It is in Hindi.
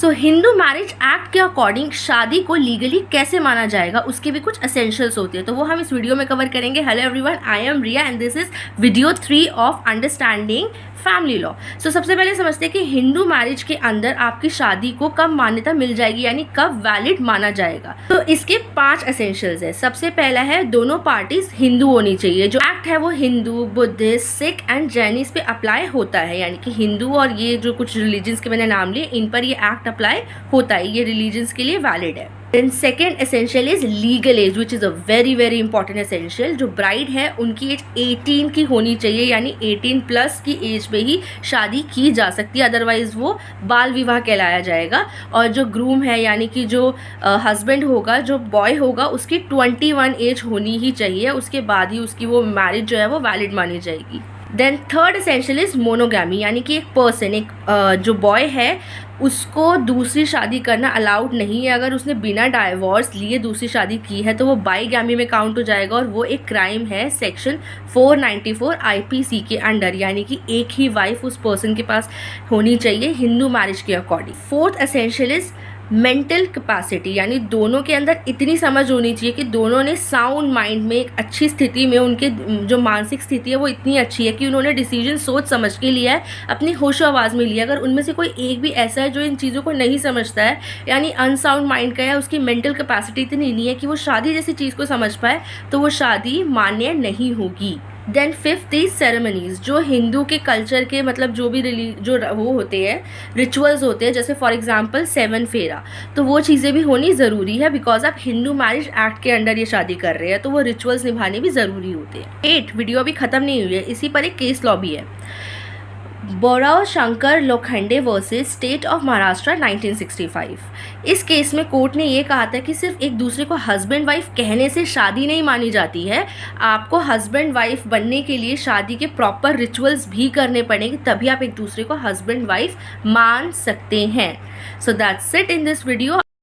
सो हिंदू मैरिज एक्ट के अकॉर्डिंग शादी को लीगली कैसे माना जाएगा, उसके भी कुछ एसेंशियल्स होते हैं, तो वो हम इस वीडियो में कवर करेंगे। Hello everyone, I am Riya and this is video 3 of understanding family law. So सबसे पहले समझते हैं कि हिंदू मैरिज के अंदर आपकी शादी को कब मान्यता मिल जाएगी, यानी कब वैलिड माना जाएगा। तो इसके 5 एसेंशियल्स है। सबसे पहला है दोनों पार्टीज हिंदू होनी चाहिए। जो एक्ट है वो हिंदू, बुद्धिस्ट, सिख एंड जैनिस पे अप्लाई होता है, यानी कि हिंदू और ये जो कुछ रिलीजन्स के मैंने नाम लिए इन पर ये एक्ट अप्लाई होता है, ये रिलीजन्स के लिए वैलिड है। Then second essential is legal age, which is a very very important essential. जो ब्राइड है उनकी एज 18 की होनी चाहिए, यानी 18 प्लस की एज पे ही शादी की जा सकती है, अदरवाइज वो बाल विवाह कहलाया जाएगा। और जो ग्रूम है यानी कि जो हस्बैंड होगा, जो बॉय होगा, उसकी 21 एज होनी ही चाहिए, उसके बाद ही उसकी वो मैरिज जो है वो वैलिड मानी जाएगी। Then third essential is monogamy, यानी कि एक पर्सन, एक जो बॉय है उसको दूसरी शादी करना अलाउड नहीं है। अगर उसने बिना डाइवोर्स लिए दूसरी शादी की है तो वो बाईगैमी में काउंट हो जाएगा और वो एक क्राइम है सेक्शन 494 आईपीसी के अंडर, यानी कि एक ही वाइफ उस पर्सन के पास होनी चाहिए हिंदू मैरिज के according. Fourth essential is mental capacity, यानी दोनों के अंदर इतनी समझ होनी चाहिए कि दोनों ने साउंड माइंड में एक अच्छी स्थिति में, उनके जो मानसिक स्थिति है वो इतनी अच्छी है कि उन्होंने डिसीजन सोच समझ के लिया है, अपनी होशो आवाज़ में लिया। अगर उनमें से कोई एक भी ऐसा है जो इन चीज़ों को नहीं समझता है, यानी अनसाउंड माइंड का है, उसकी मेंटल कैपेसिटी इतनी नहीं है कि वो शादी जैसी चीज़ को समझ पाए, तो वो शादी मान्य नहीं होगी। देन फिफ्थ इज सेरेमनीज, जो हिंदू के कल्चर के मतलब जो भी जो वो होते हैं, रिचुअल्स होते हैं, जैसे फॉर एग्जांपल 7 फेरा, तो वो चीज़ें भी होनी ज़रूरी है, बिकॉज आप हिंदू मैरिज एक्ट के अंडर ये शादी कर रहे हैं, तो वो रिचुअल्स निभाने भी ज़रूरी होते हैं। 8 वीडियो अभी ख़त्म नहीं हुई है, इसी पर एक केस लॉ भी है, Bhaurao Shankar Lokhande versus state of Maharashtra 1965। इस केस में कोर्ट ने ये कहा था कि सिर्फ एक दूसरे को हस्बैंड वाइफ कहने से शादी नहीं मानी जाती है, आपको हस्बैंड वाइफ बनने के लिए शादी के प्रॉपर रिचुअल्स भी करने पड़ेंगे, तभी आप एक दूसरे को हस्बैंड वाइफ मान सकते हैं। So that's it in this video.